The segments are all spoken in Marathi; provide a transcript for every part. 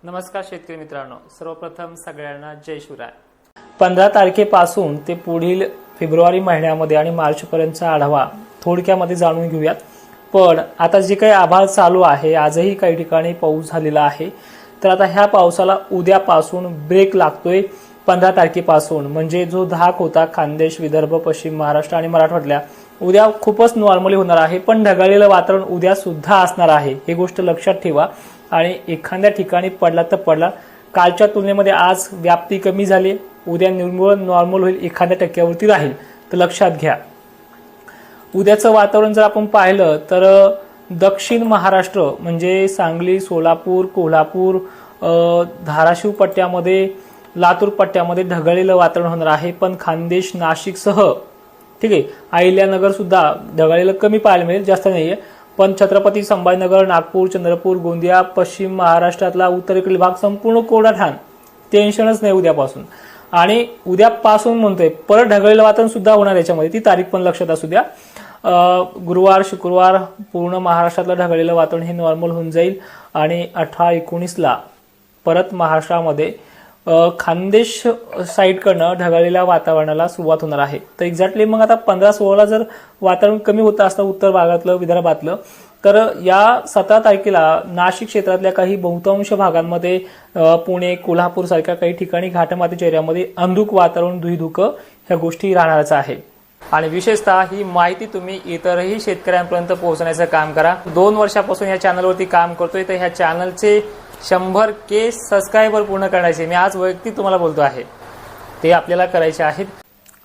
नमस्कार शेतकरी मित्रांनो, सर्वप्रथम सगळ्यांना जय शिवराय। 15 तारखेपासून ते पुढील फेब्रुवारी महिन्यामध्ये आणि मार्च पर्यंतचा आढावा थोडक्यामध्ये जाणून घेऊयात। पण आता जे काही आभाळ चालू आहे, आजही काही ठिकाणी पाऊस झालेला आहे, तर आता ह्या पावसाला उद्यापासून ब्रेक लागतोय। 15 तारखेपासून म्हणजे जो धाक होता खानदेश, विदर्भ, पश्चिम महाराष्ट्र आणि मराठवाड्यातल्या, उद्या खूपच नॉर्मली होणार आहे। पण ढगाळलेलं वातावरण उद्या सुद्धा असणार आहे, ही गोष्ट लक्षात ठेवा। आणि एखाद्या ठिकाणी पडला तर पडला, कालच्या तुलनेमध्ये आज व्याप्ती कमी झाली, उद्या नॉर्मल होईल, एखाद्या टक्क्यावरती राहील, तर लक्षात घ्या। उद्याचं वातावरण जर आपण पाहिलं तर दक्षिण महाराष्ट्र म्हणजे सांगली, सोलापूर, कोल्हापूर, धाराशिव पट्ट्यामध्ये, लातूर पट्ट्यामध्ये ढगाळलेलं वातावरण होणार आहे। पण खानदेश, नाशिकसह ठीक आहे, अहिल्यानगर सुद्धा ढगाळलेलं कमी पाहायला मिळेल, जास्त नाहीये। पण छत्रपती संभाजीनगर, नागपूर, चंद्रपूर, गोंदिया, पश्चिम महाराष्ट्रातला उत्तरेकडील भाग संपूर्ण कोरडा ठाण, टेन्शनच नाही उद्यापासून। आणि उद्यापासून म्हणतोय परत ढगाळलेलं वातावरण सुद्धा होणार याच्यामध्ये, ती तारीख पण लक्षात असू द्या। गुरुवार, शुक्रवार पूर्ण महाराष्ट्रातलं ढगाळलेलं वातावरण हे नॉर्मल होऊन जाईल आणि 18-19ला परत महाराष्ट्रामध्ये खानदेश साईडकडनं ढगाळलेल्या वातावरणाला सुरुवात होणार आहे। तर एक्झॅक्टली मग आता 15-16ला जर वातावरण कमी होतं असतं उत्तर भागातलं, विदर्भातलं, तर या 17 तारखेला नाशिक क्षेत्रातल्या काही बहुतांश भागांमध्ये, पुणे, कोल्हापूर सारख्या काही ठिकाणी घाटमातीच्या एरियामध्ये अंधुक वातावरण, धुईधुकं ह्या गोष्टी राहणारच आहे। आणि विशेषतः ही माहिती तुम्ही इतरही शेतकऱ्यांपर्यंत पोहोचण्याचं काम करा। 2 वर्षापासून या चॅनलवरती काम करतोय, तर ह्या चॅनलचे 100K सबस्क्रायबर पूर्ण करायचे मी आज वैयक्तिक तुम्हाला बोलतो आहे, ते आपल्याला करायचे आहेत।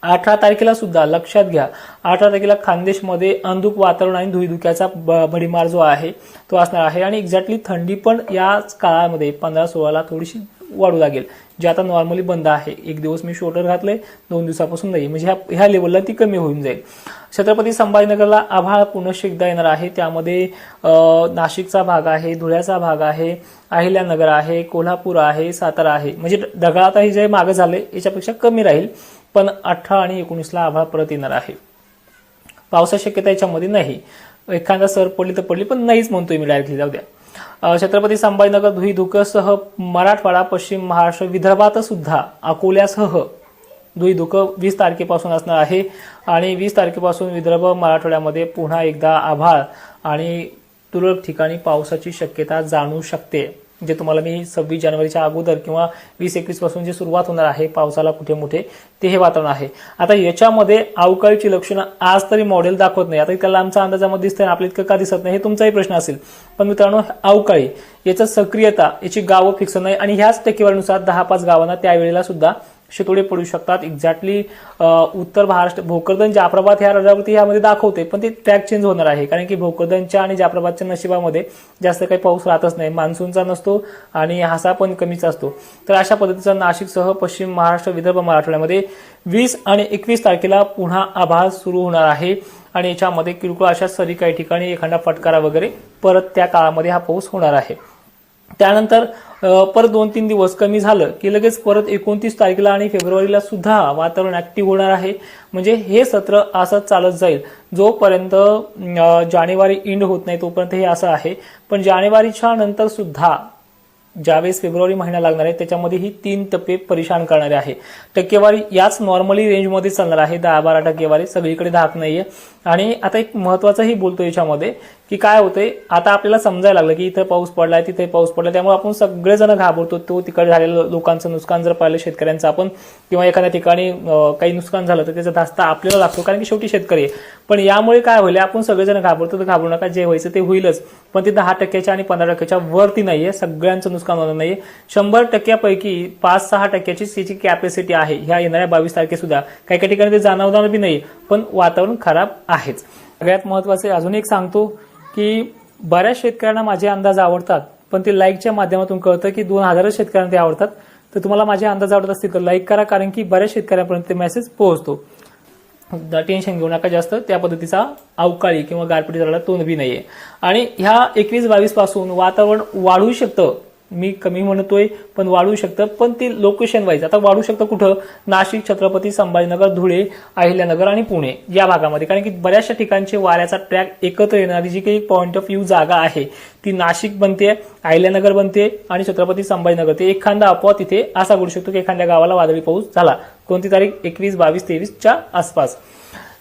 18 तारखेला सुद्धा लक्षात घ्या, 18 तारखेला खानदेशमध्ये अंधुक वातावरण आणि धुईधुक्याचा भडीमार जो आहे तो असणार आहे। आणि एक्झॅक्टली थंडी पण या काळामध्ये 15-16ला थोडीशी वाढू लागेल, जे आता नॉर्मली बंद आहे। एक दिवस मी शोल्डर घातले, 2 दिवसापासून नाही, म्हणजे ह्या लेवलला ती कमी होऊन जाईल। छत्रपती संभाजीनगरला आभाळ पुनश्च एकदा येणार आहे, त्यामध्ये नाशिकचा भाग आहे, धुळ्याचा भाग आहे, अहिल्यानगर आहे, कोल्हापूर आहे, सातारा आहे, म्हणजे ढगाळ आता हे जे मागं झाले याच्यापेक्षा कमी राहील। पण 18 आणि 19ला आभाळ परत येणार आहे। पावसाची शक्यता याच्यामध्ये नाही, एखादा सर पडली तर पडली, पण नाहीच म्हणतोय मी डायरेक्टली, जाऊ द्या। छत्रपती संभाजीनगर धुईधुकंसह मराठवाडा, पश्चिम महाराष्ट्र, विदर्भात सुद्धा अकोल्यासह धुईधुकं 20 तारखेपासून असणार आहे। आणि 20 तारखेपासून विदर्भ, मराठवाड्यामध्ये पुन्हा एकदा आभाळ आणि तुरळक ठिकाणी पावसाची शक्यता जाणवू शकते, जे तुम्हाला मी 26 जानेवारीच्या अगोदर किंवा 20-21 पासून जे सुरुवात होणार आहे पावसाला कुठे मोठे, ते हे वातावरण आहे। आता याच्यामध्ये अवकाळीची लक्षणं आज तरी मॉडेल दाखवत नाही, आता इतका लांबचा अंदाजामध्ये दिसतंय, आपल्या इतकं का दिसत नाही हे तुमचाही प्रश्न असेल। पण मित्रांनो, अवकाळी याचं सक्रियता, याची गावं फिक्स नाही आणि ह्याच टक्केवारीनुसार 10-5 गावांना त्यावेळेला सुद्धा शितोडे पडू शकतात। एक्झॅक्टली उत्तर महाराष्ट्र, भोकरदन, जाफराबाद ह्या राज्यावरती ह्यामध्ये दाखवते, पण ते ट्रॅक चेंज होणार आहे, कारण की भोकरदनच्या आणि जाफराबादच्या नशिबामध्ये जास्त काही पाऊस राहतच नाही, मान्सूनचा नसतो आणि हासा पण कमीच असतो। तर अशा पद्धतीचा नाशिकसह पश्चिम महाराष्ट्र, विदर्भ, मराठवाड्यामध्ये 20 आणि 21 तारखेला पुन्हा आभाळ सुरू होणार आहे। आणि याच्यामध्ये किरकोळ अशा सरी काही ठिकाणी एखादा फटकारा वगैरे परत त्या काळामध्ये हा पाऊस होणार आहे। त्यानंतर परत 2-3 दिवस कमी झालं की लगेच परत 29 तारखेला आणि फेब्रुवारीला सुद्धा वातावरण ऍक्टिव्ह होणार आहे। म्हणजे हे सत्र असंच चालत जाईल जोपर्यंत जानेवारी एंड होत नाही, तोपर्यंत हे असं आहे। पण जानेवारीच्या नंतर सुद्धा ज्यावेळेस फेब्रुवारी महिना लागणार आहे त्याच्यामध्ये ही 3 टप्पे परेशान करणारे आहे। टक्केवारी याच नॉर्मली रेंजमध्ये चालणार आहे, 10-12 टक्केवारी, सगळीकडे धाक नाहीये। आणि आता एक महत्वाचंही बोलतो याच्यामध्ये की काय होतंय, आता आपल्याला समजायला लागलं की इथं पाऊस पडलाय, तिथे पाऊस पडलाय, त्यामुळे आपण सगळेजण घाबरतो। तो तिकडे झालेलं लोकांचं नुकसान जर पाहिलं शेतकऱ्यांचं आपण, किंवा एखाद्या ठिकाणी काही नुकसान झालं तर त्याचा धास्ता आपल्याला लागतो, कारण की शेवटी शेतकरी आहे। पण यामुळे काय होईल, आपण सगळेजण घाबरतो, तर घाबरू नका, जे व्हायचं ते होईलच, पण ते 10% आणि 15% वरती नाहीये, सगळ्यांचं नुकसान होणार नाहीये। 100% 5-6% त्याची कॅपॅसिटी आहे ह्या येणाऱ्या 22 तारखेसुद्धा। काही काही ठिकाणी ते जाणवणार बी नाही, पण वातावरण खराब आहेच। सगळ्यात महत्वाचे अजून एक सांगतो की बऱ्याच शेतकऱ्यांना माझे अंदाज आवडतात, पण ते लाईकच्या माध्यमातून कळतं की 2000 शेतकऱ्यांना ते आवडतात। तर तुम्हाला माझे अंदाज आवडत असतील तर लाईक करा, कारण की बऱ्याच शेतकऱ्यांपर्यंत ते मेसेज पोहोचतो। टेन्शन घेऊ नका जास्त, त्या पद्धतीचा अवकाळी किंवा गारपिटीचा तो बी नाहीये। आणि ह्या 21-22 पासून वातावरण वाढू शकतं, मी कमी म्हणतोय पण वाढू शकतं, पण ते लोकेशन वाईज आता वाढू शकतं कुठं, नाशिक, छत्रपती संभाजीनगर, धुळे, अहिल्यानगर आणि पुणे या भागामध्ये, कारण की बऱ्याचशा ठिकाणचे वाऱ्याचा ट्रॅक एकत्र येणारी जी काही पॉइंट ऑफ व्ह्यू जागा आहे ती नाशिक बनते, अहिल्यानगर बनते आणि छत्रपती संभाजीनगर, ते एखादा अपवाद तिथे असा घडू शकतो की एखाद्या गावाला वादळी पाऊस झाला. कोणती तारीख? 21, 22, 23च्या आसपास.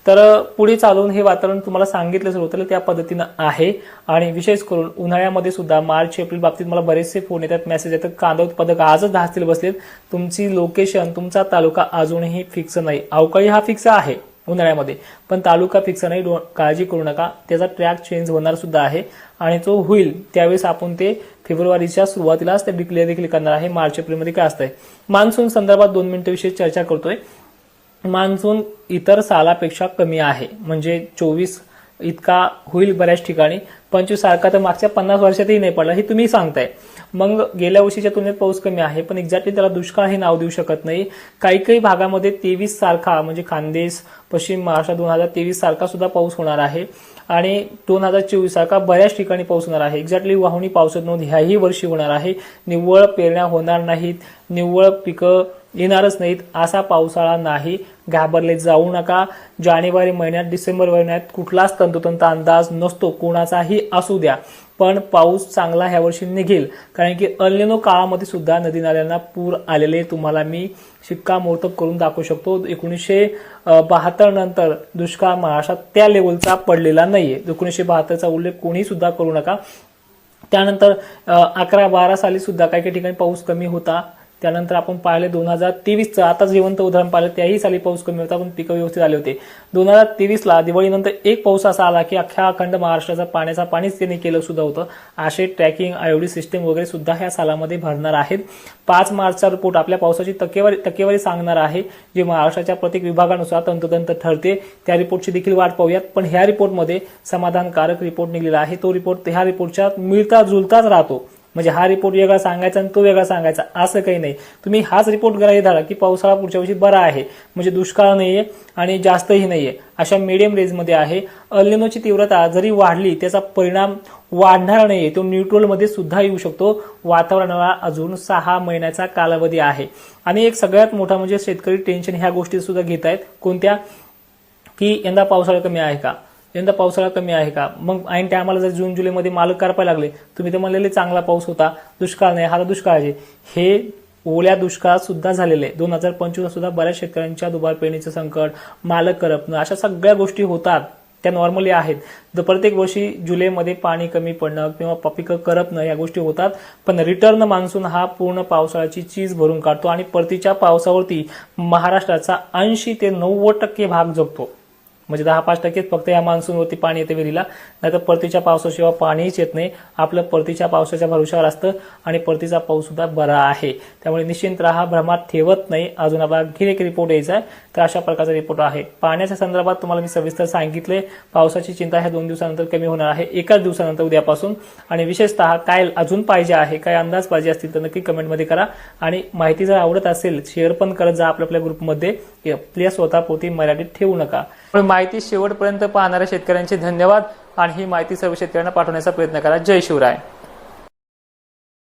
तर पुढे चालून हे वातावरण तुम्हाला सांगितलं होतं त्या पद्धतीनं आहे. आणि विशेष करून उन्हाळ्यामध्ये सुद्धा मार्च एप्रिल बाबतीत मला बरेचसे फोन येतात, मेसेज येतात, कांदा उत्पादक आजच धास्तील बसलेत, तुमची लोकेशन, तुमचा तालुका अजूनही फिक्स नाही. अवकाळी हा फिक्स आहे उन्हाळ्यामध्ये, पण तालुका फिक्स नाही, काळजी करू नका, त्याचा ट्रॅक चेंज होणार सुद्धा आहे आणि तो होईल त्यावेळेस आपण ते फेब्रुवारीच्या सुरुवातीलाच ते डिक्लेअर देखील करणार आहे. मार्च एप्रिलमध्ये काय असतंय. मान्सून संदर्भात 2 मिनिटं विषयी चर्चा करतोय. मान्सून इतर सालापेक्षा कमी आहे, म्हणजे 24 इतका होईल बऱ्याच ठिकाणी, 25 सारखा तर मागच्या 50 वर्षातही नाही पडला, हे तुम्ही सांगताय. मग गेल्या वर्षीच्या तुलनेत पाऊस कमी आहे, पण एक्झॅक्टली त्याला दुष्काळ हे नाव देऊ शकत नाही. काही भागामध्ये 23 सारखा, म्हणजे खानदेश, पश्चिम महाराष्ट्र 2023 सारखा सुद्धा पाऊस होणार आहे आणि 2024 सारखा बऱ्याच ठिकाणी पाऊस होणार आहे. एक्झॅक्टली वाहुणी पावसात नोंद ह्याही वर्षी होणार आहे. निव्वळ पेरण्या होणार नाहीत, निव्वळ पिकं येणारच नाहीत, असा पावसाळा नाही. घाबरले जाऊ नका. जानेवारी महिन्यात, डिसेंबर महिन्यात कुठलाच तंतोतंत अंदाज नसतो, कोणाचाही असू द्या, पण पाऊस चांगला ह्या वर्षी निघेल. कारण की अल निनो काळामध्ये सुद्धा नदी नाल्यांना पूर आलेले तुम्हाला मी शिक्कामोर्तब करून दाखवू शकतो. 1972 नंतर दुष्काळ महाराष्ट्रात त्या लेवलचा पडलेला नाहीये. 1972चा उल्लेख कोणी सुद्धा करू नका. त्यानंतर 11-12 साली सुद्धा काही ठिकाणी पाऊस कमी होता. त्यानंतर आपण पाहिले 2023चं आता जिवंत उदाहरण पाहिलं, त्याही साली पाऊस कमी होता पण पिकं व्यवस्थित आले होते. 2023ला दिवाळीनंतर एक पाऊस असा आला की अख्ख्या अखंड महाराष्ट्राचा पाण्याचा पाणीच त्यांनी केलं सुद्धा होतं. असे ट्रॅकिंग, आयओडी सिस्टीम वगैरे सुद्धा ह्या सालामध्ये भरणार आहेत. 5 मार्चचा रिपोर्ट आपल्या पावसाची टक्केवारी सांगणार आहे, जी महाराष्ट्राच्या प्रत्येक विभागानुसार तंतोतंत ठरते. त्या रिपोर्टची देखील वाट पाहूयात. पण ह्या रिपोर्टमध्ये समाधानकारक रिपोर्ट निघालेला आहे. तो रिपोर्ट ह्या रिपोर्टच्या मिळता जुळताच राहतो. म्हणजे हा रिपोर्ट वेगळा सांगायचा आणि तो वेगळा सांगायचा असं काही नाही. तुम्ही हाच रिपोर्ट ग्राह्य धरा की पावसाळा पुढच्या वर्षी बरा आहे, म्हणजे दुष्काळ नाहीये आणि जास्तही नाहीये, अशा मीडियम रेंजमध्ये आहे. अल निनोची तीव्रता जरी वाढली त्याचा परिणाम वाढणार नाहीये, तो न्यूट्रलमध्ये सुद्धा येऊ शकतो. वातावरणाला अजून 6 महिन्याचा कालावधी आहे. आणि एक सगळ्यात मोठा म्हणजे शेतकरी टेन्शन ह्या गोष्टी सुद्धा घेत आहेत. कोणत्या? की यंदा पावसाळा कमी आहे का, यंदा पावसाळा कमी आहे का. मग ऐन टायमाला जर जून जुलैमध्ये मालक करपायला लागले, तुम्ही तर म्हणलेले चांगला पाऊस होता, दुष्काळ नाही, हा दुष्काळ आहे. हे ओल्या दुष्काळात सुद्धा झालेले. 2025 सुद्धा बऱ्याच शेतकऱ्यांच्या दुबार पेरणीचं संकट, मालक करपणं, अशा सगळ्या गोष्टी होतात, त्या नॉर्मली आहेत. तर प्रत्येक वर्षी जुलैमध्ये पाणी कमी पडणं किंवा पिकं करपणं या गोष्टी होतात. पण रिटर्न मान्सून हा पूर्ण पावसाळ्याची चीज भरून काढतो आणि परतीच्या पावसावरती महाराष्ट्राचा 80 ते 90% भाग जगतो. म्हणजे 10-5% फक्त या मान्सूनवरती पाणी येते विहिरीला, नाहीतर परतीच्या पावसाशिवाय पाणीच येत नाही. आपलं परतीच्या पावसाच्या भरोशावर असतं आणि परतीचा पाऊस सुद्धा बरा आहे. त्यामुळे निश्चिंत राहा, भ्रमात ठेवत नाही. अजून आपला आणखी एक रिपोर्ट यायचा आहे, तर अशा प्रकारचा रिपोर्ट आहे. पाण्याच्या संदर्भात तुम्हाला मी सविस्तर सांगितले. पावसाची चिंता ह्या 2 दिवसानंतर कमी होणार आहे, एकाच दिवसानंतर उद्यापासून. आणि विशेषतः काय अजून पाहिजे आहे, काय अंदाज पाहिजे असतील तर नक्की कमेंटमध्ये करा. आणि माहिती जर आवडत असेल शेअर पण करत जा आपल्या ग्रुपमध्ये. प्लीज स्वतःपुरती मर्यादित ठेवू नका. माहिती शेवटपर्यंत पाहणाऱ्या शेतकऱ्यांचे धन्यवाद आणि ही माहिती सर्व शेतकऱ्यांना पाठवण्याचा प्रयत्न करा. जय शिवराय.